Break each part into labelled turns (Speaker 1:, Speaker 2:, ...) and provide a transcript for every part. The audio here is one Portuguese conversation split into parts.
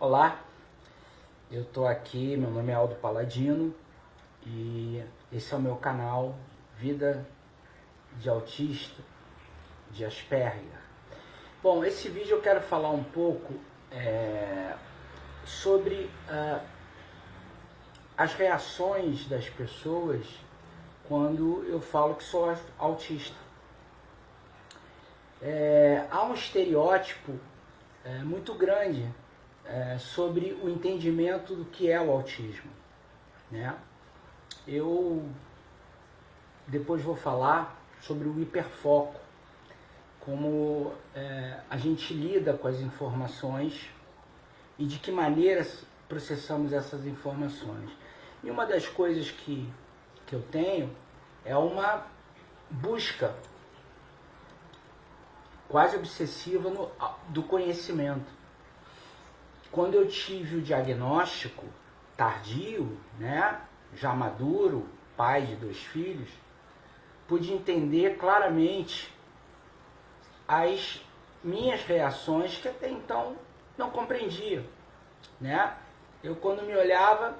Speaker 1: Olá, eu estou aqui, meu nome é Aldo Paladino e esse é o meu canal Vida de Autista, de Asperger. Bom, esse vídeo eu quero falar um pouco sobre as reações das pessoas quando eu falo que sou autista. Há um estereótipo muito grande sobre o entendimento do que é o autismo, né? Eu depois vou falar sobre o hiperfoco, como a gente lida com as informações e de que maneira processamos essas informações. E uma das coisas que eu tenho é uma busca quase obsessiva do conhecimento. Quando eu tive o diagnóstico tardio, né, já maduro, pai de 2 filhos, pude entender claramente as minhas reações que até então não compreendia, né? Eu, quando me olhava,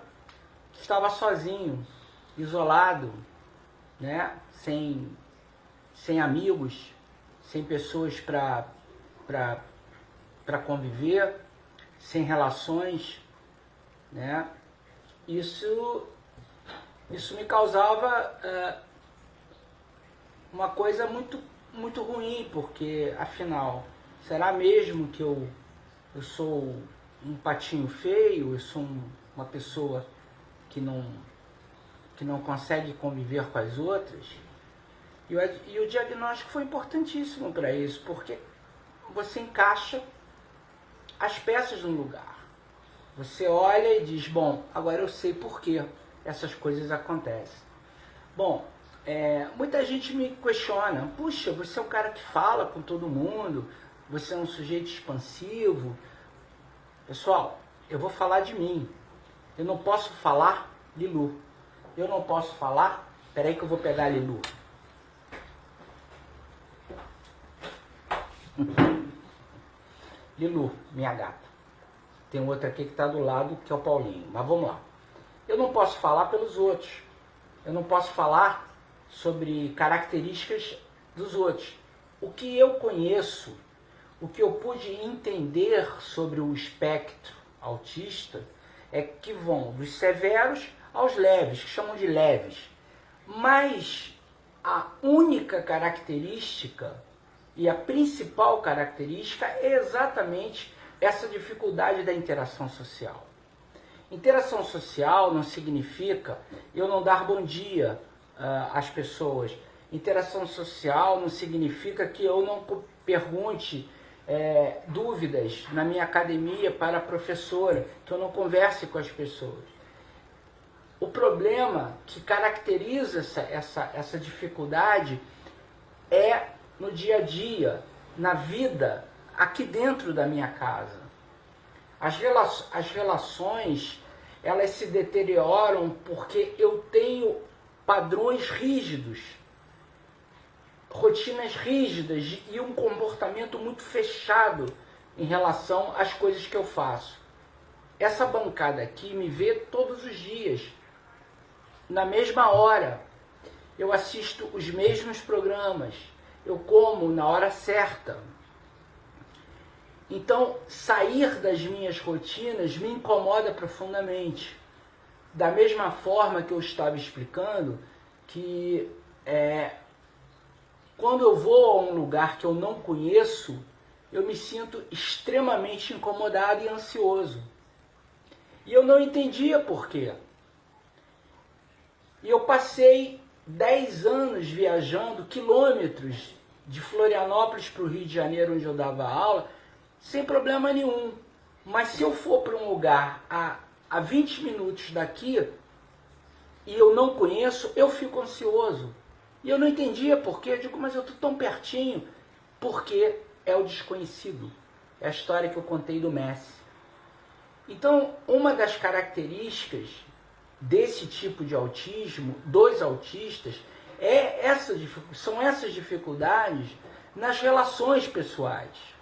Speaker 1: estava sozinho, isolado, né? Sem amigos, sem pessoas para conviver, sem relações, né? Isso me causava uma coisa muito ruim, porque afinal, será mesmo que eu sou um patinho feio, eu sou uma pessoa que não consegue conviver com as outras? E o diagnóstico foi importantíssimo para isso, porque você encaixa as peças no lugar. Você olha e diz, bom, agora eu sei por que essas coisas acontecem. Bom, muita gente me questiona, puxa, você é um cara que fala com todo mundo, você é um sujeito expansivo. Pessoal, eu vou falar de mim. Eu não posso falar Lilu. Eu não posso falar... Peraí que eu vou pegar a Lilu. Lilu, minha gata. Tem outra aqui que está do lado, que é o Paulinho. Mas vamos lá. Eu não posso falar pelos outros. Eu não posso falar sobre características dos outros. O que eu conheço, o que eu pude entender sobre o espectro autista, é que vão dos severos aos leves, que chamam de leves. Mas a única característica e a principal característica é exatamente essa dificuldade da interação social. Interação social não significa eu não dar bom dia às pessoas. Interação social não significa que eu não pergunte dúvidas na minha academia para a professora, que eu não converse com as pessoas. O problema que caracteriza essa dificuldade é no dia a dia, na vida, aqui dentro da minha casa. As relações, elas se deterioram porque eu tenho padrões rígidos, rotinas rígidas e um comportamento muito fechado em relação às coisas que eu faço. Essa bancada aqui me vê todos os dias, na mesma hora. Eu assisto os mesmos programas, eu como na hora certa. Então, sair das minhas rotinas me incomoda profundamente. Da mesma forma que eu estava explicando, que quando eu vou a um lugar que eu não conheço, eu me sinto extremamente incomodado e ansioso. E eu não entendia por quê. E eu passei 10 anos viajando quilômetros de Florianópolis para o Rio de Janeiro, onde eu dava aula, sem problema nenhum. Mas se eu for para um lugar a 20 minutos daqui e eu não conheço, eu fico ansioso. E eu não entendia por quê. Eu digo, mas eu estou tão pertinho. Porque é o desconhecido. É a história que eu contei do Messi. Então, uma das características desse tipo de autismo, dos autistas, são essas dificuldades nas relações pessoais.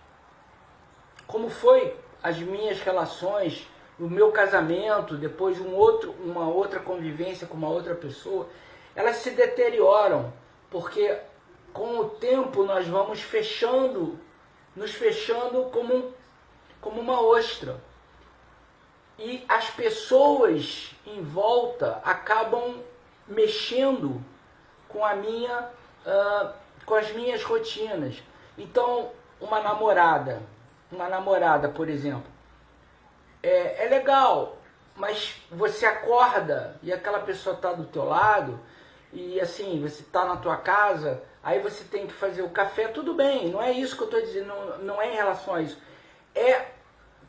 Speaker 1: Como foi as minhas relações, o meu casamento, depois uma outra convivência com uma outra pessoa, elas se deterioram, porque com o tempo nós vamos nos fechando como uma ostra. E as pessoas em volta acabam mexendo com com as minhas rotinas. Então, uma namorada, por exemplo, é legal, mas você acorda e aquela pessoa está do teu lado e assim, você está na tua casa, aí você tem que fazer o café, tudo bem, não é isso que eu estou dizendo, não é em relação a isso. É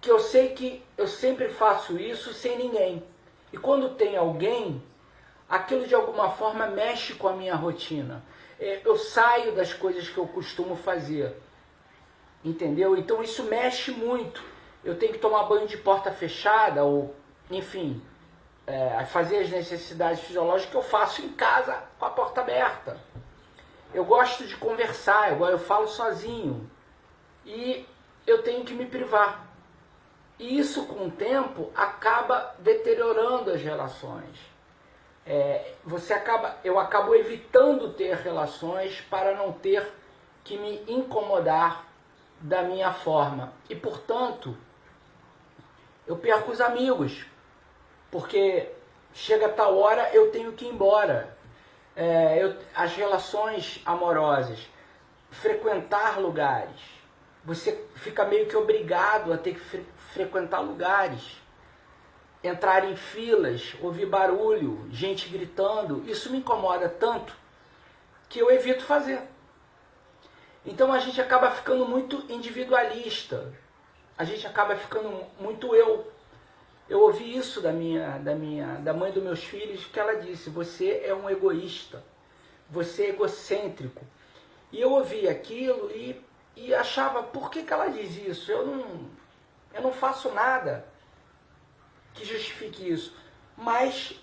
Speaker 1: que eu sei que eu sempre faço isso sem ninguém. E quando tem alguém, aquilo de alguma forma mexe com a minha rotina. Eu saio das coisas que eu costumo fazer. Entendeu? Então isso mexe muito. Eu tenho que tomar banho de porta fechada, ou, enfim, fazer as necessidades fisiológicas que eu faço em casa com a porta aberta. Eu gosto de conversar, eu falo sozinho. E eu tenho que me privar. E isso, com o tempo, acaba deteriorando as relações. Eu acabo evitando ter relações para não ter que me incomodar da minha forma. E, portanto, eu perco os amigos, porque chega tal hora eu tenho que ir embora. As relações amorosas, frequentar lugares, você fica meio que obrigado a ter que frequentar lugares, entrar em filas, ouvir barulho, gente gritando, isso me incomoda tanto que eu evito fazer. Então a gente acaba ficando muito individualista, a gente acaba ficando muito eu. Eu ouvi isso da mãe dos meus filhos, que ela disse: você é um egoísta, você é egocêntrico. E eu ouvi aquilo e achava, por que ela diz isso? Eu não faço nada que justifique isso. Mas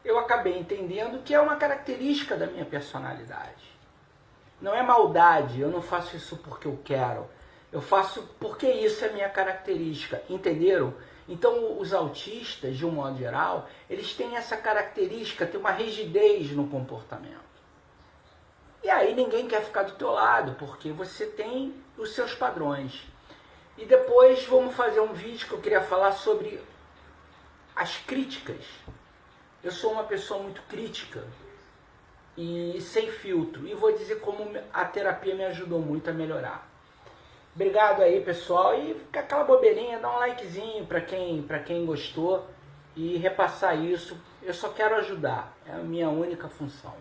Speaker 1: eu acabei entendendo que é uma característica da minha personalidade. Não é maldade, eu não faço isso porque eu quero. Eu faço porque isso é minha característica, entenderam? Então os autistas, de um modo geral, eles têm essa característica, tem uma rigidez no comportamento. E aí ninguém quer ficar do teu lado, porque você tem os seus padrões. E depois vamos fazer um vídeo que eu queria falar sobre as críticas. Eu sou uma pessoa muito crítica e sem filtro. E vou dizer como a terapia me ajudou muito a melhorar. Obrigado aí, pessoal. E fica aquela bobeirinha, dá um likezinho para quem gostou e repassar isso. Eu só quero ajudar. É a minha única função.